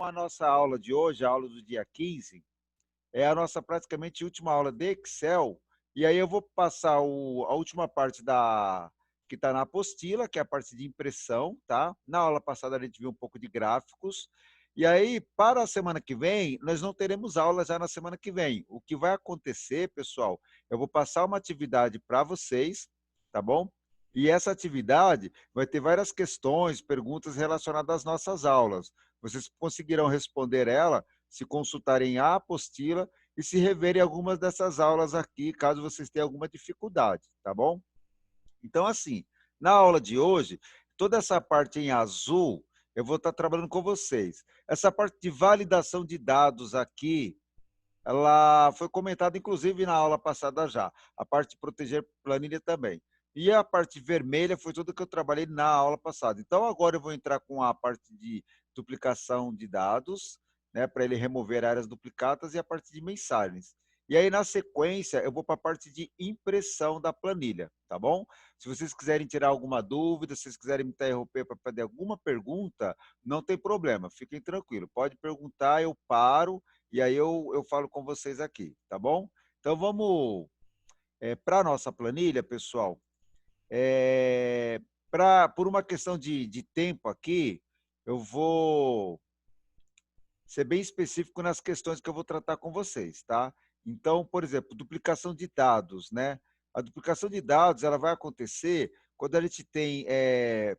a nossa aula de hoje, a aula do dia 15, é a nossa praticamente última aula de Excel, e aí eu vou passar a última parte que está na apostila, que é a parte de impressão, tá? Na aula passada a gente viu um pouco de gráficos, e aí para a semana que vem, nós não teremos aula já na semana que vem. O que vai acontecer, pessoal, eu vou passar uma atividade para vocês, tá bom? E essa atividade vai ter várias questões, perguntas relacionadas às nossas aulas. Vocês conseguirão responder ela se consultarem a apostila e se reverem algumas dessas aulas aqui, caso vocês tenham alguma dificuldade, tá bom? Então, assim, na aula de hoje, toda essa parte em azul, eu vou estar trabalhando com vocês. Essa parte de validação de dados aqui, ela foi comentada, inclusive, na aula passada já. A parte de proteger planilha também. E a parte vermelha foi tudo que eu trabalhei na aula passada. Então, agora eu vou entrar com a parte de duplicação de dados, né, para ele remover áreas duplicadas e a parte de mensagens. E aí, na sequência, eu vou para a parte de impressão da planilha, tá bom? Se vocês quiserem tirar alguma dúvida, se vocês quiserem me interromper para fazer alguma pergunta, não tem problema, fiquem tranquilos. Pode perguntar, eu paro e aí eu falo com vocês aqui, tá bom? Então vamos para a nossa planilha, pessoal. Por uma questão de tempo aqui, eu vou ser bem específico nas questões que eu vou tratar com vocês, tá? Então, por exemplo, duplicação de dados, né? A duplicação de dados ela vai acontecer quando a gente tem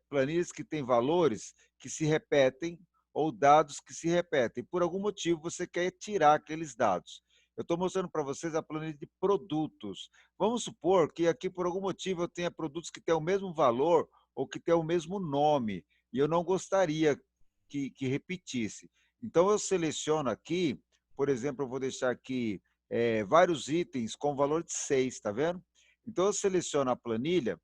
planilhas que têm valores que se repetem ou dados que se repetem. Por algum motivo, você quer tirar aqueles dados. Eu estou mostrando para vocês a planilha de produtos. Vamos supor que aqui, por algum motivo, eu tenha produtos que têm o mesmo valor ou que têm o mesmo nome, e eu não gostaria que repetisse. Então, eu seleciono aqui, por exemplo, eu vou deixar aqui vários itens com valor de 6, tá vendo? Então, eu seleciono a planilha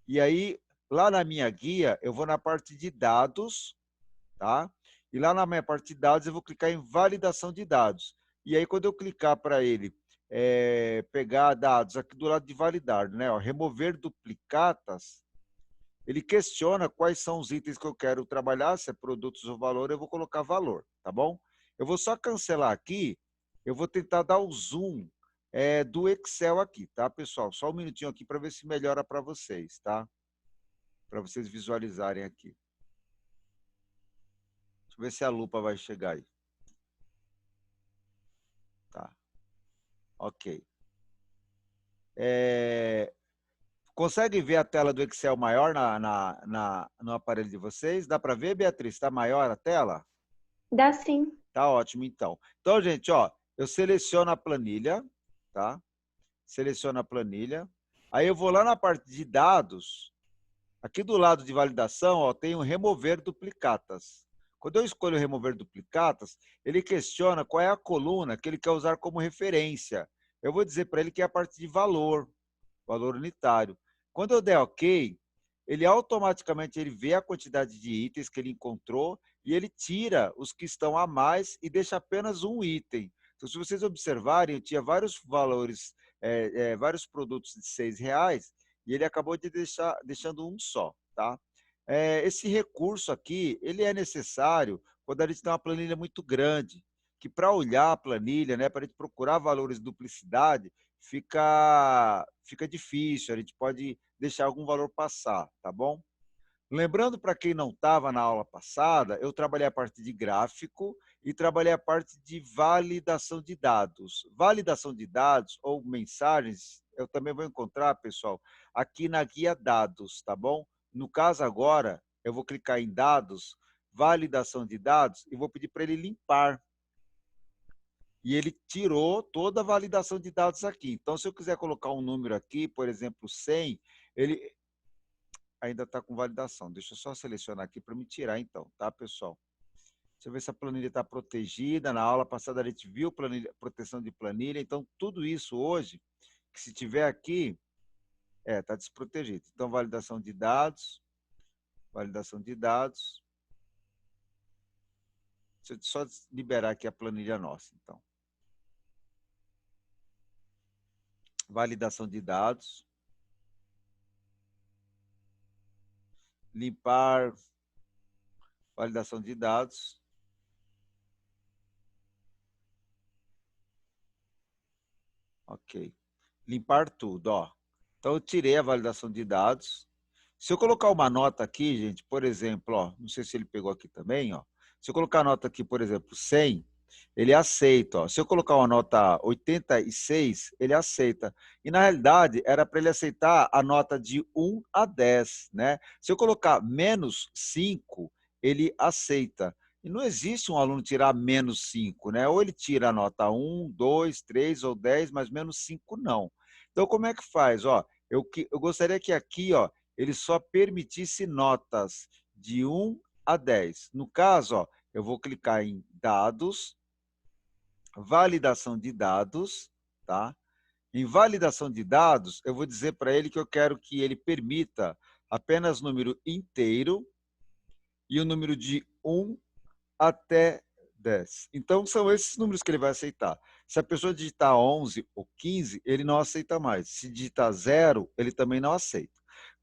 e aí, lá na minha guia, eu vou na parte de dados, tá? E lá na minha parte de dados, eu vou clicar em validação de dados. E aí, quando eu clicar para ele pegar dados aqui do lado de validar, né? Ó, remover duplicatas, ele questiona quais são os itens que eu quero trabalhar, se é produtos ou valor, eu vou colocar valor, tá bom? Eu vou só cancelar aqui, eu vou tentar dar o zoom do Excel aqui, tá, pessoal? Só um minutinho aqui para ver se melhora para vocês, tá? Para vocês visualizarem aqui. Deixa eu ver se a lupa vai chegar aí. Tá, ok. Consegue ver a tela do Excel maior no aparelho de vocês? Dá para ver, Beatriz? Está maior a tela? Dá sim. Tá ótimo, então. Então, gente, ó, eu seleciono a planilha, tá? Seleciono a planilha. Aí eu vou lá na parte de dados. Aqui do lado de validação, ó, tem o remover duplicatas. Quando eu escolho remover duplicatas, ele questiona qual é a coluna que ele quer usar como referência. Eu vou dizer para ele que é a parte de valor, valor unitário. Quando eu der OK, ele automaticamente ele vê a quantidade de itens que ele encontrou e ele tira os que estão a mais e deixa apenas um item. Então, se vocês observarem, eu tinha vários valores, vários produtos de R$ 6 e ele acabou de deixando um só, tá? Esse recurso aqui, ele é necessário quando a gente tem uma planilha muito grande, que para olhar a planilha, né, para a gente procurar valores de duplicidade, fica difícil, a gente pode deixar algum valor passar, tá bom? Lembrando para quem não estava na aula passada, eu trabalhei a parte de gráfico e trabalhei a parte de validação de dados. Validação de dados ou mensagens, eu também vou encontrar, pessoal, aqui na guia dados, tá bom? No caso agora, eu vou clicar em dados, validação de dados, e vou pedir para ele limpar. E ele tirou toda a validação de dados aqui. Então, se eu quiser colocar um número aqui, por exemplo, 100, ele ainda está com validação. Deixa eu só selecionar aqui para me tirar, então, tá, pessoal? Deixa eu ver se a planilha está protegida. Na aula passada a gente viu proteção de planilha. Então, tudo isso hoje, que se tiver aqui, está desprotegido. Então, validação de dados, validação de dados. Deixa eu só liberar aqui a planilha nossa, então. Validação de dados. Limpar, validação de dados. Ok. Limpar tudo, ó. Então, eu tirei a validação de dados. Se eu colocar uma nota aqui, gente, por exemplo, ó, não sei se ele pegou aqui também, ó. Se eu colocar a nota aqui, por exemplo, 100, ele aceita, ó. Se eu colocar uma nota 86, ele aceita. E, na realidade, era para ele aceitar a nota de 1 a 10, né? Se eu colocar menos 5, ele aceita. E não existe um aluno tirar menos 5, né? Ou ele tira a nota 1, 2, 3 ou 10, mas menos 5 não. Então, como é que faz? Ó, eu gostaria que aqui, ó, ele só permitisse notas de 1 a 10. No caso, ó, eu vou clicar em dados, validação de dados, tá? Em validação de dados, eu vou dizer para ele que eu quero que ele permita apenas número inteiro e o número de 1 até 10. Então, são esses números que ele vai aceitar. Se a pessoa digitar 11 ou 15, ele não aceita mais. Se digitar 0, ele também não aceita.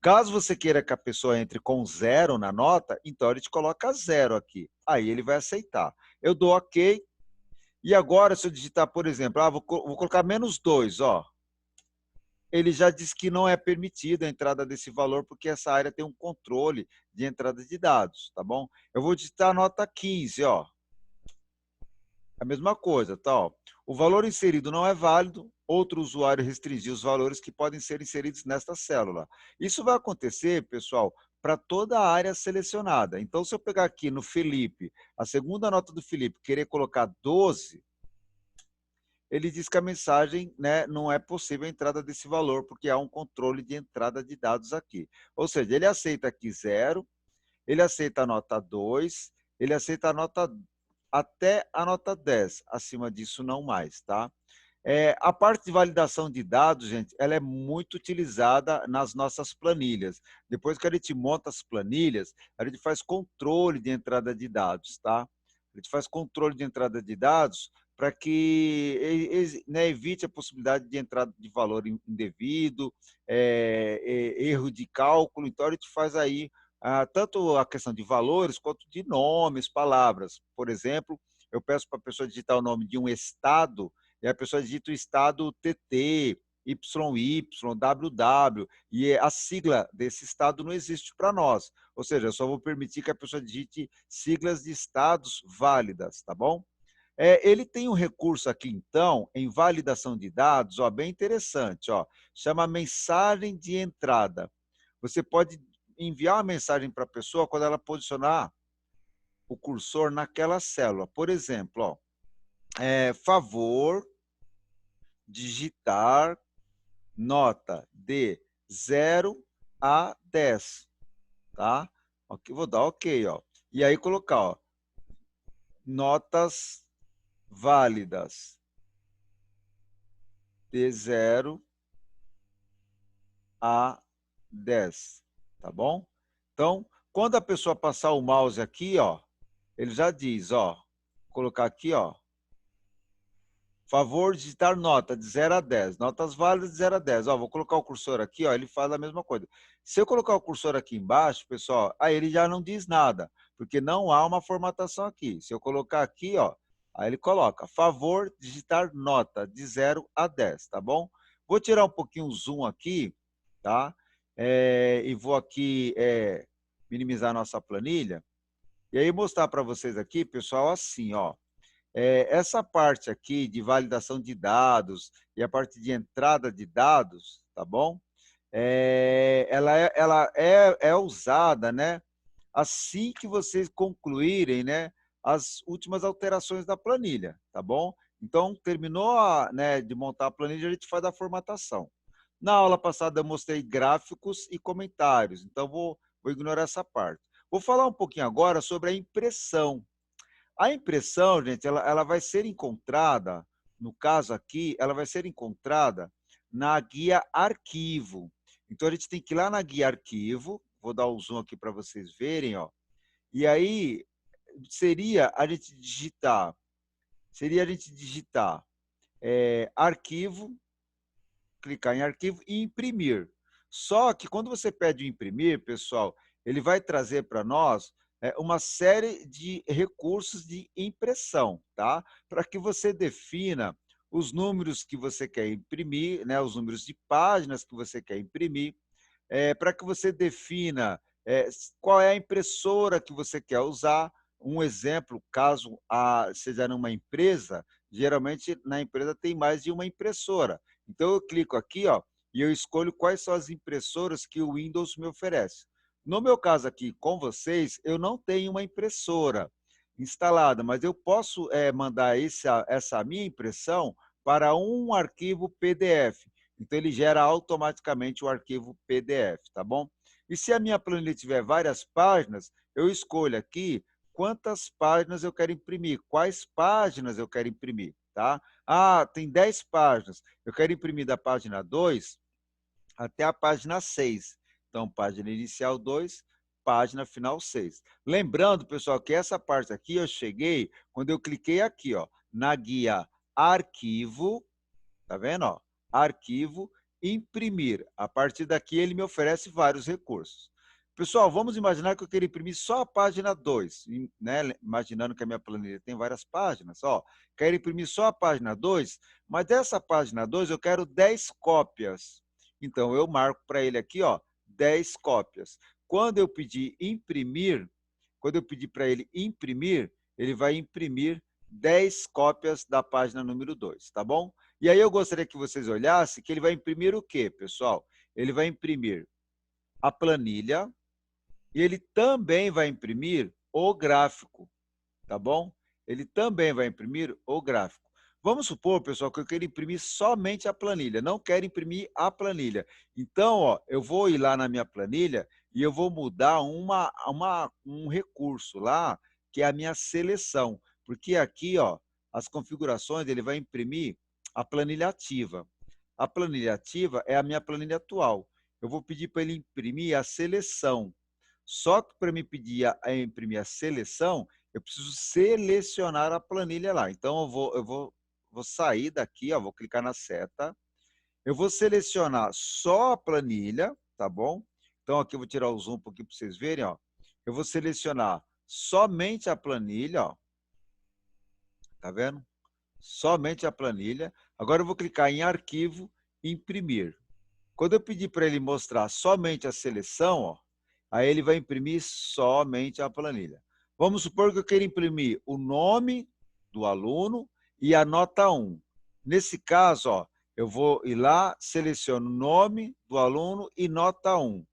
Caso você queira que a pessoa entre com 0 na nota, então ele te coloca 0 aqui. Aí ele vai aceitar. Eu dou OK. E agora, se eu digitar, por exemplo, vou colocar menos 2, ó. Ele já diz que não é permitida a entrada desse valor, porque essa área tem um controle de entrada de dados, tá bom? Eu vou digitar a nota 15, ó. A mesma coisa, tá? Ó. O valor inserido não é válido, outro usuário restringiu os valores que podem ser inseridos nesta célula. Isso vai acontecer, pessoal, para toda a área selecionada. Então, se eu pegar aqui no Felipe, a segunda nota do Felipe, querer colocar 12, ele diz que a mensagem, né, não é possível a entrada desse valor, porque há um controle de entrada de dados aqui. Ou seja, ele aceita aqui 0, ele aceita a nota 2, ele aceita a nota até a nota 10, acima disso não mais, tá? A parte de validação de dados, gente, ela é muito utilizada nas nossas planilhas. Depois que a gente monta as planilhas, a gente faz controle de entrada de dados, tá? A gente faz controle de entrada de dados para que, né, evite a possibilidade de entrada de valor indevido, erro de cálculo. Então, a gente faz aí tanto a questão de valores quanto de nomes, palavras. Por exemplo, eu peço para a pessoa digitar o nome de um estado, e a pessoa digita o estado TT, YY, WW, e a sigla desse estado não existe para nós. Ou seja, eu só vou permitir que a pessoa digite siglas de estados válidas, tá bom? Ele tem um recurso aqui, então, em validação de dados, ó, bem interessante, ó, chama mensagem de entrada. Você pode enviar uma mensagem para a pessoa quando ela posicionar o cursor naquela célula. Por exemplo, ó, favor digitar nota de 0 a 10, tá? Aqui vou dar OK, ó. E aí colocar, ó, notas válidas de 0 a 10, tá bom? Então, quando a pessoa passar o mouse aqui, ó, ele já diz, ó, vou colocar aqui, ó, favor digitar nota de 0 a 10, notas válidas de 0 a 10. Ó, vou colocar o cursor aqui, ó, ele faz a mesma coisa. Se eu colocar o cursor aqui embaixo, pessoal, aí ele já não diz nada, porque não há uma formatação aqui. Se eu colocar aqui, ó, aí ele coloca, favor digitar nota de 0 a 10, tá bom? Vou tirar um pouquinho o zoom aqui, tá? E vou aqui minimizar a nossa planilha, e aí mostrar para vocês aqui, pessoal, assim, ó. Essa parte aqui de validação de dados e a parte de entrada de dados, tá bom? Ela é usada, né? Assim que vocês concluírem, né, as últimas alterações da planilha, tá bom? Então, terminou né, de montar a planilha, a gente faz a formatação. Na aula passada eu mostrei gráficos e comentários, então vou ignorar essa parte. Vou falar um pouquinho agora sobre a impressão. A impressão, gente, ela vai ser encontrada, no caso aqui, ela vai ser encontrada na guia arquivo. Então, a gente tem que ir lá na guia arquivo, vou dar o zoom aqui para vocês verem, ó. E aí, seria a gente digitar arquivo, clicar em arquivo e imprimir. Só que quando você pede o imprimir, pessoal, ele vai trazer para nós uma série de recursos de impressão, tá? Para que você defina os números que você quer imprimir, né, os números de páginas que você quer imprimir, para que você defina qual é a impressora que você quer usar. Um exemplo, caso seja numa empresa, geralmente na empresa tem mais de uma impressora. Então eu clico aqui, ó, e eu escolho quais são as impressoras que o Windows me oferece. No meu caso aqui com vocês, eu não tenho uma impressora instalada, mas eu posso mandar essa minha impressão para um arquivo PDF. Então, ele gera automaticamente o arquivo PDF, tá bom? E se a minha planilha tiver várias páginas, eu escolho aqui quantas páginas eu quero imprimir, quais páginas eu quero imprimir, tá? Ah, tem 10 páginas, eu quero imprimir da página 2 até a página 6. Então, página inicial 2, página final 6. Lembrando, pessoal, que essa parte aqui eu cheguei quando eu cliquei aqui, ó, na guia Arquivo, tá vendo? Ó? Arquivo, imprimir. A partir daqui, ele me oferece vários recursos. Pessoal, vamos imaginar que eu quero imprimir só a página 2, né? Imaginando que a minha planilha tem várias páginas. Ó, quero imprimir só a página 2, mas dessa página 2 eu quero 10 cópias. Então, eu marco para ele aqui, ó, 10 cópias. Quando eu pedir imprimir, quando eu pedir para ele vai imprimir 10 cópias da página número 2, tá bom? E aí eu gostaria que vocês olhassem que ele vai imprimir o quê, pessoal? Ele vai imprimir a planilha e ele também vai imprimir o gráfico, tá bom? Ele também vai imprimir o gráfico. Vamos supor, pessoal, que eu quero imprimir somente a planilha, não quero imprimir a planilha. Então, ó, eu vou ir lá na minha planilha e eu vou mudar um recurso lá, que é a minha seleção. Porque aqui, ó, as configurações, ele vai imprimir a planilha ativa. A planilha ativa é a minha planilha atual. Eu vou pedir para ele imprimir a seleção. Só que para me pedir a imprimir a seleção, eu preciso selecionar a planilha lá. Então, vou sair daqui, ó, vou clicar na seta. Eu vou selecionar só a planilha, tá bom? Então, aqui eu vou tirar o zoom um pouquinho para vocês verem, ó. Eu vou selecionar somente a planilha, ó. Tá vendo? Somente a planilha. Agora eu vou clicar em arquivo e imprimir. Quando eu pedir para ele mostrar somente a seleção, ó, aí ele vai imprimir somente a planilha. Vamos supor que eu queira imprimir o nome do aluno e a nota 1. Nesse caso, ó, eu vou ir lá, seleciono o nome do aluno e nota 1.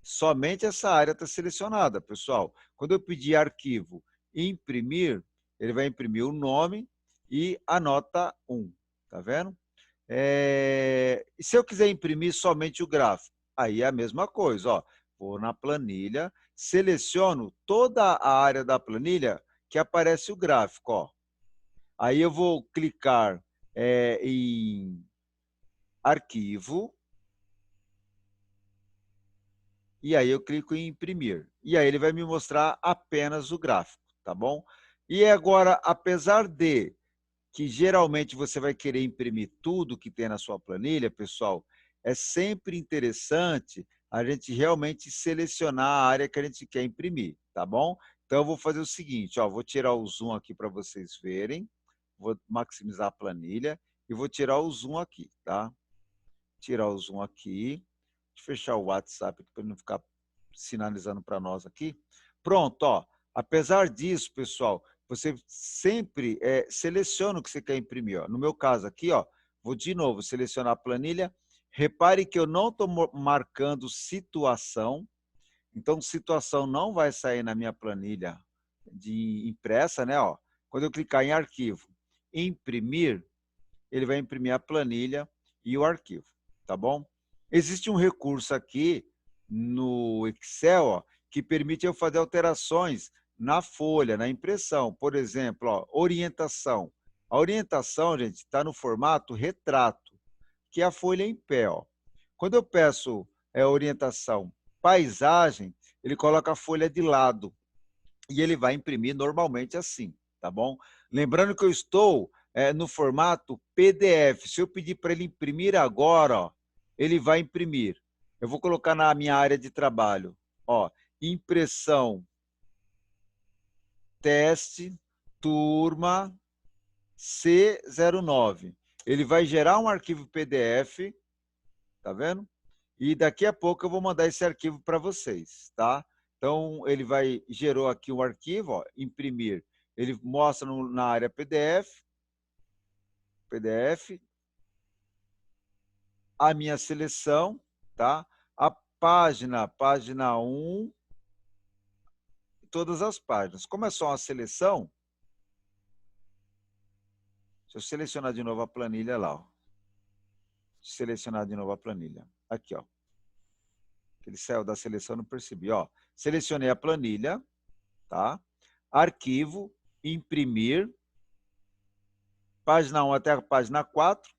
Somente essa área está selecionada, pessoal. Quando eu pedir arquivo e imprimir, ele vai imprimir o nome e a nota 1. Tá vendo? E se eu quiser imprimir somente o gráfico, aí é a mesma coisa, ó. Vou na planilha, seleciono toda a área da planilha que aparece o gráfico, ó. Aí eu vou clicar em arquivo e aí eu clico em imprimir. E aí ele vai me mostrar apenas o gráfico, tá bom? E agora, apesar de que geralmente você vai querer imprimir tudo que tem na sua planilha, pessoal, é sempre interessante a gente realmente selecionar a área que a gente quer imprimir, tá bom? Então, eu vou fazer o seguinte, ó, vou tirar o zoom aqui para vocês verem, vou maximizar a planilha e vou tirar o zoom aqui, tá? Tirar o zoom aqui, fechar o WhatsApp para não ficar sinalizando para nós aqui. Pronto, ó. Apesar disso, pessoal, você sempre seleciona o que você quer imprimir. Ó. No meu caso aqui, ó, vou de novo selecionar a planilha. Repare que eu não estou marcando situação. Então, situação não vai sair na minha planilha de impressa, né? Ó. Quando eu clicar em arquivo, imprimir, ele vai imprimir a planilha e o arquivo, tá bom? Existe um recurso aqui no Excel, ó, que permite eu fazer alterações na folha, na impressão. Por exemplo, ó, orientação. A orientação, gente, está no formato retrato, que é a folha em pé. Ó. Quando eu peço orientação paisagem, ele coloca a folha de lado e ele vai imprimir normalmente assim, tá bom? Lembrando que eu estou no formato PDF. Se eu pedir para ele imprimir agora, ó, ele vai imprimir. Eu vou colocar na minha área de trabalho, ó, impressão, teste, turma C09. ele vai gerar um arquivo PDF, tá vendo? E daqui a pouco eu vou mandar esse arquivo para vocês, tá? Então, ele gerou aqui um arquivo, ó, imprimir. Ele mostra na área PDF, a minha seleção, tá? A página 1, todas as páginas. Como é só uma seleção, deixa eu selecionar de novo a planilha lá, ó. Selecionar de novo a planilha. Aqui, ó. Ele saiu da seleção, não percebi, ó. Selecionei a planilha, tá? Arquivo, imprimir, página 1 até a página 4.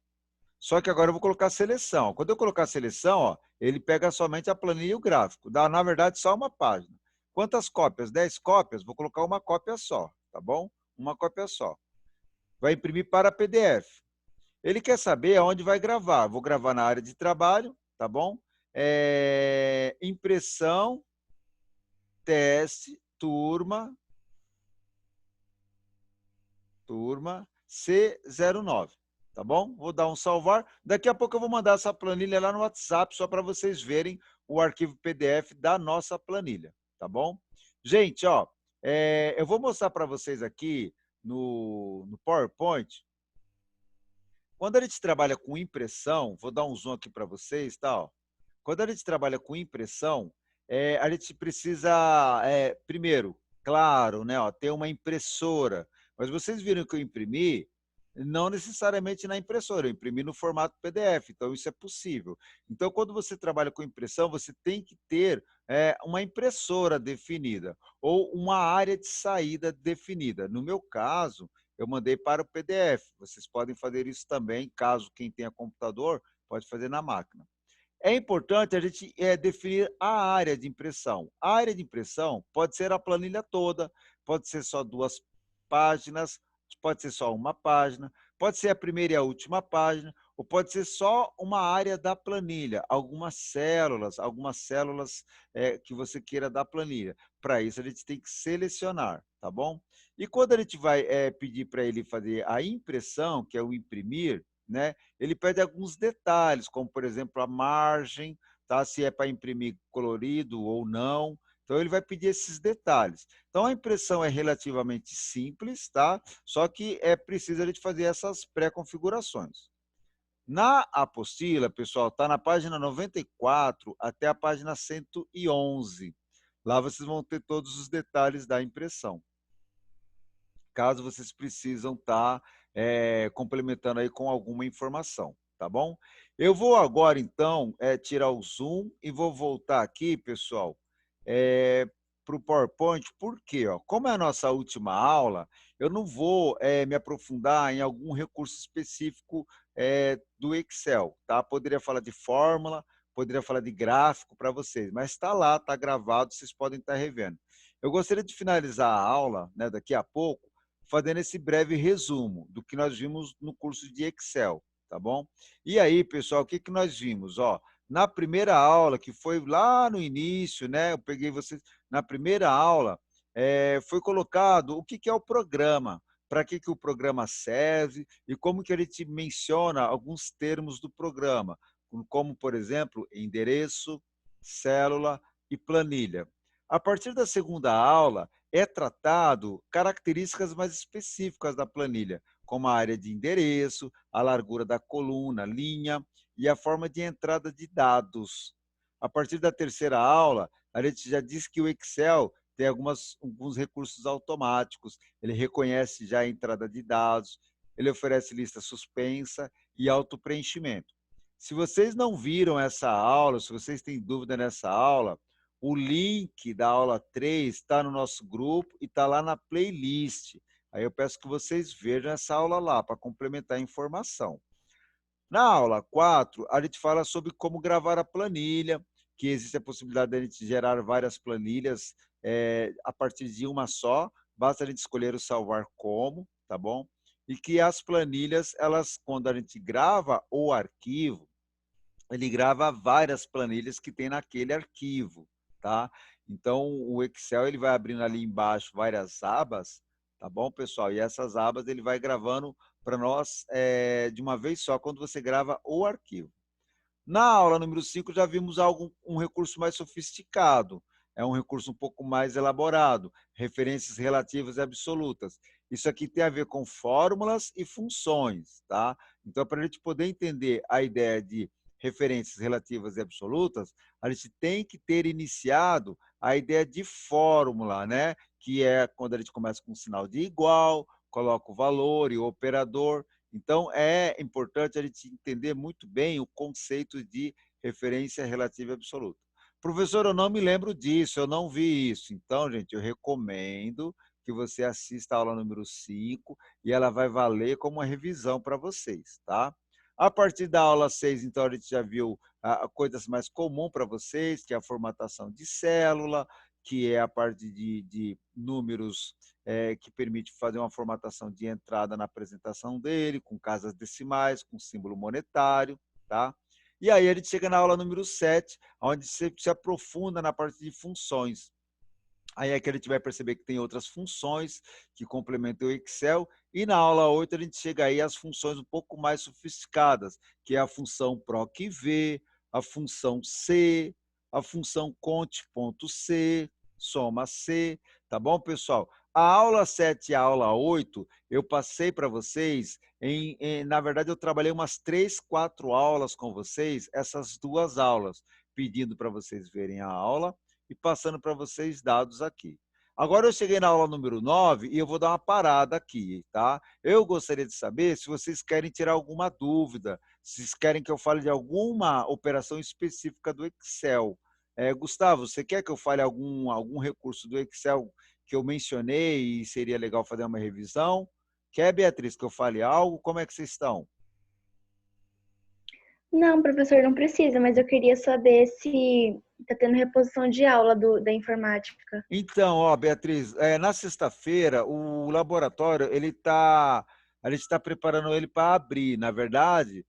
Só que agora eu vou colocar seleção. Quando eu colocar seleção, ó, ele pega somente a planilha e o gráfico. Dá, na verdade, só uma página. Quantas cópias? 10 cópias? Vou colocar uma cópia só, tá bom? Uma cópia só. Vai imprimir para PDF. Ele quer saber aonde vai gravar. Vou gravar na área de trabalho, tá bom? Impressão, teste, turma C09, tá bom? Vou dar um salvar. Daqui a pouco eu vou mandar essa planilha lá no WhatsApp, só para vocês verem o arquivo PDF da nossa planilha, tá bom? Gente, ó, eu vou mostrar para vocês aqui no PowerPoint. Quando a gente trabalha com impressão, vou dar um zoom aqui para vocês, tá? Ó. Quando a gente trabalha com impressão, a gente precisa, primeiro, claro, né, ó, ter uma impressora. Mas vocês viram que eu imprimi, não necessariamente na impressora, eu imprimi no formato PDF, então isso é possível. Então, quando você trabalha com impressão, você tem que ter uma impressora definida ou uma área de saída definida. No meu caso, eu mandei para o PDF. Vocês podem fazer isso também, caso quem tenha computador, pode fazer na máquina. É importante a gente definir a área de impressão. A área de impressão pode ser a planilha toda, pode ser só 2 páginas, pode ser só uma página, pode ser a primeira e a última página, ou pode ser só uma área da planilha, algumas células que você queira da planilha. Para isso, a gente tem que selecionar, tá bom? E quando a gente vai pedir para ele fazer a impressão, que é o imprimir, né? Ele pede alguns detalhes, como, por exemplo, a margem, tá? Se é para imprimir colorido ou não. Então, ele vai pedir esses detalhes. Então, a impressão é relativamente simples, tá? Só que é preciso a gente fazer essas pré-configurações. Na apostila, pessoal, está na página 94 até a página 111. Lá vocês vão ter todos os detalhes da impressão, caso vocês precisam estar complementando aí com alguma informação, tá bom? Eu vou agora, então, tirar o zoom e vou voltar aqui, pessoal, para o PowerPoint, porque, ó, como é a nossa última aula, eu não vou me aprofundar em algum recurso específico do Excel, tá? Poderia falar de fórmula, poderia falar de gráfico para vocês, mas está lá, está gravado, vocês podem estar revendo. Eu gostaria de finalizar a aula, né, daqui a pouco, fazendo esse breve resumo do que nós vimos no curso de Excel, tá bom? E aí, pessoal, o que nós vimos? Ó, na primeira aula, que foi lá no início, né? Eu peguei vocês na primeira aula, foi colocado o que é o programa, para que o programa serve e como que a gente menciona alguns termos do programa, como, por exemplo, endereço, célula e planilha. A partir da segunda aula, é tratado características mais específicas da planilha, como a área de endereço, a largura da coluna, linha e a forma de entrada de dados. A partir da terceira aula, a gente já disse que o Excel tem alguns recursos automáticos, ele reconhece já a entrada de dados, ele oferece lista suspensa e autopreenchimento. Se vocês não viram essa aula, se vocês têm dúvida nessa aula, o link da aula 3 está no nosso grupo e está lá na playlist. Aí eu peço que vocês vejam essa aula lá, para complementar a informação. Na aula 4, a gente fala sobre como gravar a planilha, que existe a possibilidade de a gente gerar várias planilhas a partir de uma só, basta a gente escolher o salvar como, tá bom? E que as planilhas, elas, quando a gente grava o arquivo, ele grava várias planilhas que tem naquele arquivo, tá? Então, o Excel ele vai abrindo ali embaixo várias abas, tá bom, pessoal? E essas abas ele vai gravando para nós de uma vez só, quando você grava o arquivo. Na aula número 5 já vimos um recurso mais sofisticado, é um recurso um pouco mais elaborado, referências relativas e absolutas. Isso aqui tem a ver com fórmulas e funções, tá? Então, para a gente poder entender a ideia de referências relativas e absolutas, a gente tem que ter iniciado a ideia de fórmula, né? Que é quando a gente começa com um sinal de igual, coloca o valor e o operador. Então, é importante a gente entender muito bem o conceito de referência relativa e absoluta. Professor, eu não me lembro disso, eu não vi isso. Então, gente, eu recomendo que você assista a aula número 5 e ela vai valer como uma revisão para vocês, tá? A partir da aula 6, então, a gente já viu coisas mais comuns para vocês, que é a formatação de célula, que é a parte de números que permite fazer uma formatação de entrada na apresentação dele, com casas decimais, com símbolo monetário, tá? E aí a gente chega na aula número 7, onde se aprofunda na parte de funções. Aí é que a gente vai perceber que tem outras funções que complementam o Excel. E na aula 8 a gente chega aí às funções um pouco mais sofisticadas, que é a função PROC-V, a função C, a função conte.C, soma C, tá bom, pessoal? A aula 7 e a aula 8, eu passei para vocês, na verdade eu trabalhei umas 3, 4 aulas com vocês, essas duas aulas, pedindo para vocês verem a aula, e passando para vocês dados aqui. Agora eu cheguei na aula número 9 e eu vou dar uma parada aqui, tá? Eu gostaria de saber se vocês querem tirar alguma dúvida, se vocês querem que eu fale de alguma operação específica do Excel. Gustavo, você quer que eu fale algum recurso do Excel que eu mencionei e seria legal fazer uma revisão? Quer, Beatriz, que eu fale algo? Como é que vocês estão? Não, professor, não precisa, mas eu queria saber se está tendo reposição de aula da informática. Então, ó, Beatriz, na sexta-feira o laboratório a gente está preparando ele para abrir. Na verdade,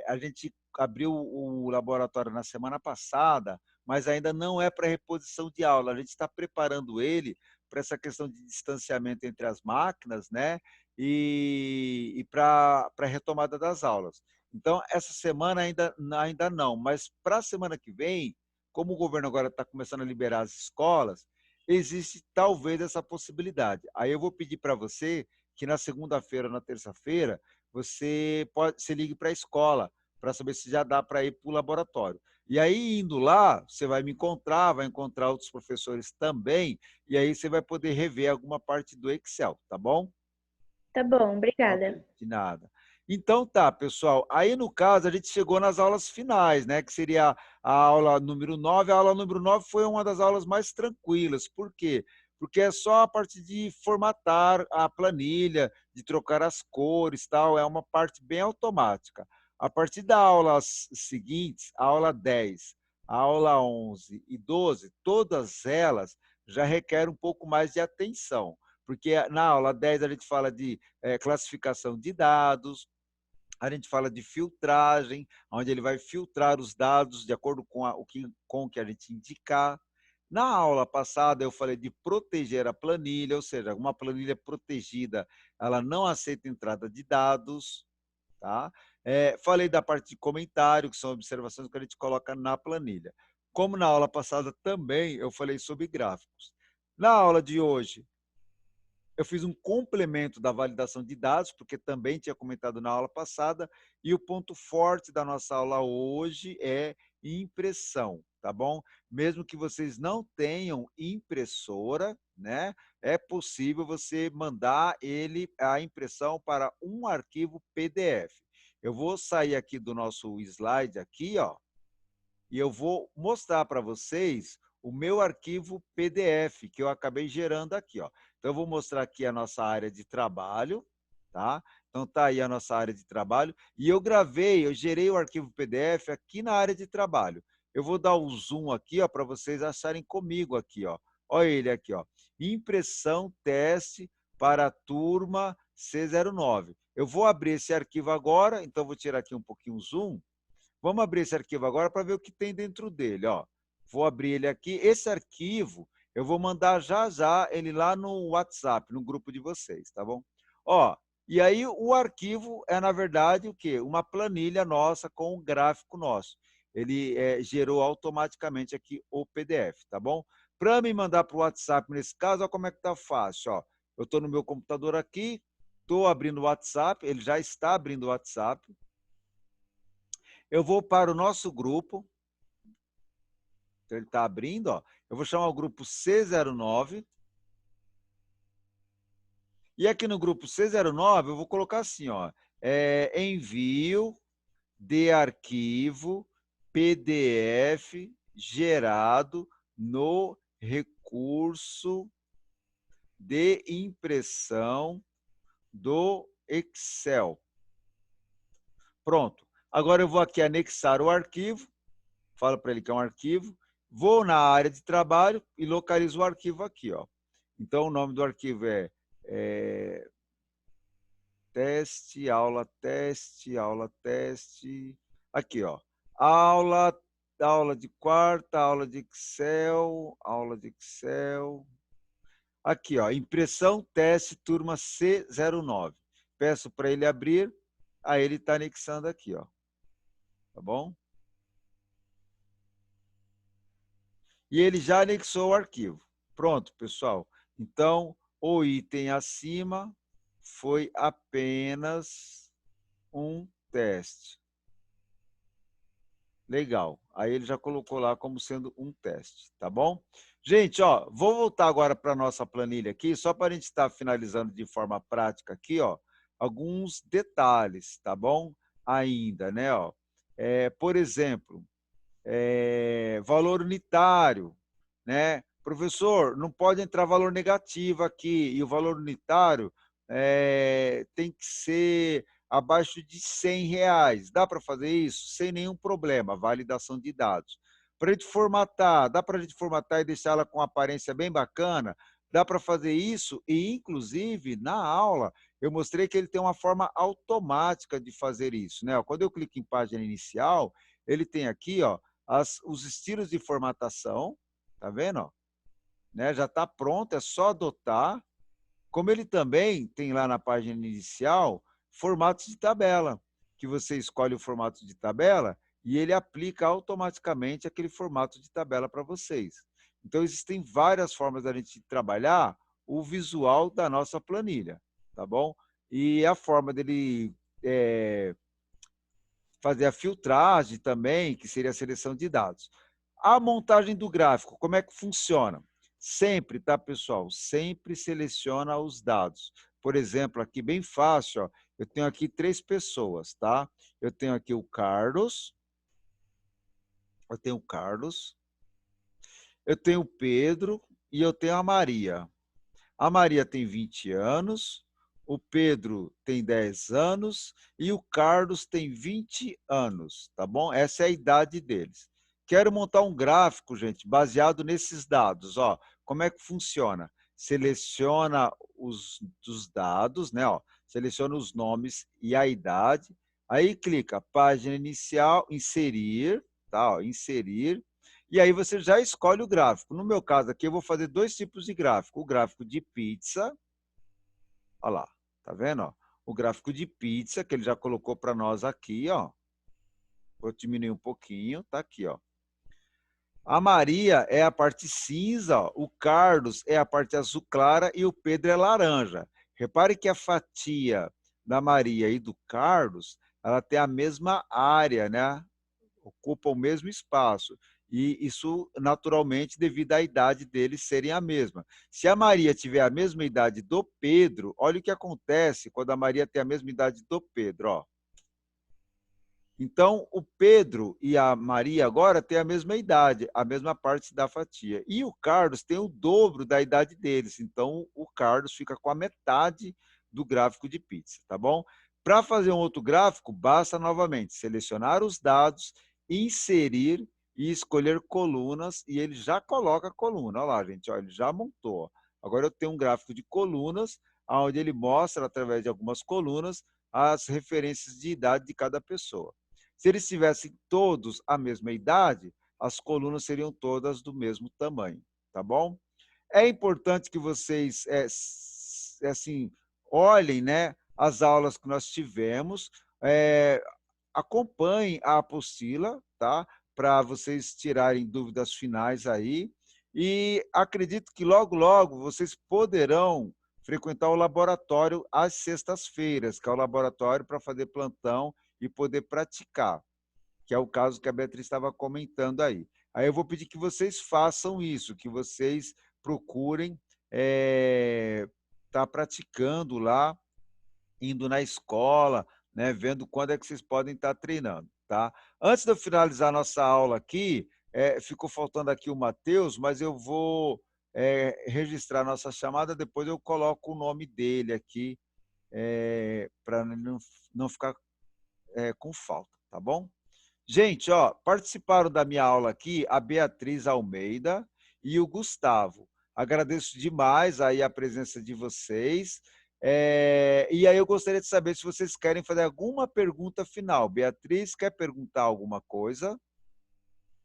a gente abriu o laboratório na semana passada, mas ainda não é para reposição de aula. A gente está preparando ele para essa questão de distanciamento entre as máquinas, né? E para a retomada das aulas. Então, essa semana ainda não, mas para a semana que vem, como o governo agora está começando a liberar as escolas, existe talvez essa possibilidade. Aí eu vou pedir para você que na segunda-feira ou na terça-feira você ligue para a escola para saber se já dá para ir para o laboratório. E aí, indo lá, você vai me encontrar, vai encontrar outros professores também, e aí você vai poder rever alguma parte do Excel, tá bom? Tá bom, Ok, obrigada. de nada. Então tá, pessoal. Aí, no caso, a gente chegou nas aulas finais, né? Que seria a aula número 9. A aula número 9 foi uma das aulas mais tranquilas. Por quê? Porque é só a parte de formatar a planilha, de trocar as cores, tal, é uma parte bem automática. A partir da aulas seguintes, a aula 10, a aula 11 e 12, todas elas já requerem um pouco mais de atenção, porque na aula 10 a gente fala de classificação de dados, a gente fala de filtragem, onde ele vai filtrar os dados de acordo com o que a gente indicar. Na aula passada, eu falei de proteger a planilha, ou seja, uma planilha protegida, ela não aceita entrada de dados. Tá? Falei da parte de comentário, que são observações que a gente coloca na planilha. Como na aula passada também, eu falei sobre gráficos. Na aula de hoje, eu fiz um complemento da validação de dados, porque também tinha comentado na aula passada, e o ponto forte da nossa aula hoje é impressão, tá bom? Mesmo que vocês não tenham impressora, né? É possível você mandar a impressão para um arquivo PDF. Eu vou sair aqui do nosso slide aqui, ó, e eu vou mostrar para vocês o meu arquivo PDF que eu acabei gerando aqui, ó. Então eu vou mostrar aqui a nossa área de trabalho, tá? Então tá aí a nossa área de trabalho e eu gerei o arquivo PDF aqui na área de trabalho. Eu vou dar o zoom aqui, ó, para vocês acharem comigo aqui, ó. Olha ele aqui, ó. Impressão teste para a turma C09. Eu vou abrir esse arquivo agora, então vou tirar aqui um pouquinho o zoom. Vamos abrir esse arquivo agora para ver o que tem dentro dele. Ó. Vou abrir ele aqui. Esse arquivo Eu vou mandar já já ele lá no WhatsApp, no grupo de vocês, tá bom? Ó, e aí o arquivo é, na verdade, o quê? Uma planilha nossa com um gráfico nosso. Ele gerou automaticamente aqui o PDF, tá bom? Para me mandar para o WhatsApp, nesse caso, olha como é que tá fácil, ó. Eu estou no meu computador aqui, estou abrindo o WhatsApp, ele já está abrindo o WhatsApp. Eu vou para o nosso grupo, então ele está abrindo, ó. Eu vou chamar o grupo C09. E aqui no grupo C09, eu vou colocar assim, ó, envio de arquivo PDF gerado no recurso de impressão do Excel. Pronto. Agora eu vou aqui anexar o arquivo, falo para ele que é um arquivo, vou na área de trabalho e localizo o arquivo aqui, ó. Então, o nome do arquivo é teste, aula, teste, aula, teste. Aqui, ó. Aula de quarta, aula de Excel, aula de Excel. Aqui, ó, impressão teste turma C09. Peço para ele abrir, aí ele está anexando aqui, ó. Tá bom? E ele já anexou o arquivo. Pronto, pessoal. Então, o item acima foi apenas um teste. Legal. Aí ele já colocou lá como sendo um teste, tá bom? Gente, ó, vou voltar agora para a nossa planilha aqui, só para a gente estar finalizando de forma prática aqui, ó, alguns detalhes, tá bom? Ainda, né, ó. Por exemplo, valor unitário, né? Professor, não pode entrar valor negativo aqui, e o valor unitário tem que ser abaixo de R$ 100. Dá para fazer isso? Sem nenhum problema, validação de dados. Para a gente formatar, dá para a gente formatar e deixar ela com aparência bem bacana? Dá para fazer isso e, inclusive, na aula, eu mostrei que ele tem uma forma automática de fazer isso, né? Quando eu clico em página inicial, ele tem aqui, ó, os estilos de formatação, tá vendo? Ó? Né? Já está pronto, é só adotar. Como ele também tem lá na página inicial formatos de tabela, que você escolhe o formato de tabela e ele aplica automaticamente aquele formato de tabela para vocês. Então, existem várias formas da gente trabalhar o visual da nossa planilha, tá bom? E a forma dele fazer a filtragem também, que seria a seleção de dados. A montagem do gráfico, como é que funciona? Sempre, tá, pessoal? Sempre seleciona os dados. Por exemplo, aqui bem fácil, ó, eu tenho aqui 3 pessoas, tá? Eu tenho aqui o Carlos, eu tenho o Pedro e eu tenho a Maria. A Maria tem 20 anos, o Pedro tem 10 anos e o Carlos tem 20 anos, tá bom? Essa é a idade deles. Quero montar um gráfico, gente, baseado nesses dados. Ó, como é que funciona? Seleciona os dados, né? Ó, seleciona os nomes e a idade. Aí clica, página inicial, inserir, tá? Ó, inserir. E aí você já escolhe o gráfico. No meu caso aqui, eu vou fazer 2 tipos de gráfico. O gráfico de pizza, olha lá, tá vendo? Ó? O gráfico de pizza, que ele já colocou para nós aqui, ó. Vou diminuir um pouquinho, tá aqui, ó. A Maria é a parte cinza, ó. O Carlos é a parte azul clara e o Pedro é laranja. Repare que a fatia da Maria e do Carlos, ela tem a mesma área, né? Ocupa o mesmo espaço. E isso, naturalmente, devido à idade deles serem a mesma. Se a Maria tiver a mesma idade do Pedro, olha o que acontece quando a Maria tem a mesma idade do Pedro. Ó. Então, o Pedro e a Maria agora têm a mesma idade, a mesma parte da fatia. E o Carlos tem o dobro da idade deles. Então, o Carlos fica com a metade do gráfico de pizza, tá bom? Para fazer um outro gráfico, basta novamente selecionar os dados, inserir e escolher colunas, e ele já coloca a coluna. Olha lá, gente, ó, ele já montou. Agora eu tenho um gráfico de colunas, onde ele mostra, através de algumas colunas, as referências de idade de cada pessoa. Se eles tivessem todos a mesma idade, as colunas seriam todas do mesmo tamanho, tá bom? É importante que vocês assim, olhem, né, as aulas que nós tivemos, acompanhem a apostila, tá? Para vocês tirarem dúvidas finais aí. E acredito que logo, logo vocês poderão frequentar o laboratório às sextas-feiras, que é o laboratório para fazer plantão e poder praticar, que é o caso que a Beatriz estava comentando aí. Aí eu vou pedir que vocês façam isso, que vocês procurem estar praticando lá, indo na escola, né, vendo quando é que vocês podem estar treinando, tá? Antes de eu finalizar a nossa aula aqui, ficou faltando aqui o Matheus, mas eu vou registrar a nossa chamada, depois eu coloco o nome dele aqui, para não ficar com falta, tá bom? Gente, ó, participaram da minha aula aqui a Beatriz Almeida e o Gustavo. Agradeço demais aí a presença de vocês. E aí eu gostaria de saber se vocês querem fazer alguma pergunta final. Beatriz, quer perguntar alguma coisa?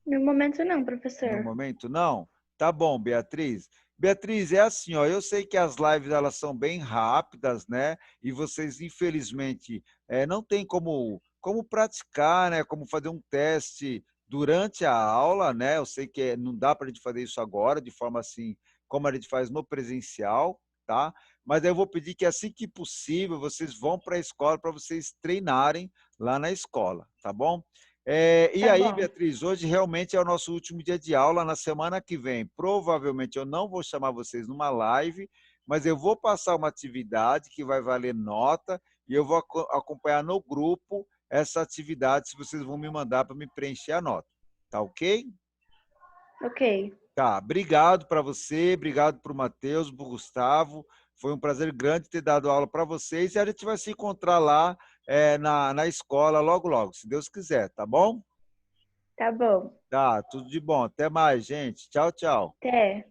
No momento não, No professor. momento, não? Tá bom, Beatriz. Beatriz, é assim, ó, eu sei que as lives elas são bem rápidas, né? E vocês, infelizmente, não tem como praticar, né? Como fazer um teste durante a aula, né? Eu sei que não dá para a gente fazer isso agora, de forma assim, como a gente faz no presencial, tá? Mas eu vou pedir que assim que possível vocês vão para a escola para vocês treinarem lá na escola, tá bom? E Tá aí, bom. Beatriz, hoje realmente é o nosso último dia de aula. Na semana que vem, provavelmente eu não vou chamar vocês numa live, mas eu vou passar uma atividade que vai valer nota e eu vou acompanhar no grupo essa atividade, se vocês vão me mandar para me preencher a nota. Tá ok? Ok. Tá, obrigado para você, obrigado para o Matheus, para o Gustavo. Foi um prazer grande ter dado aula para vocês e a gente vai se encontrar lá na escola logo, logo, se Deus quiser, tá bom? Tá bom. Tá, tudo de bom. Até mais, gente. Tchau, tchau. Até.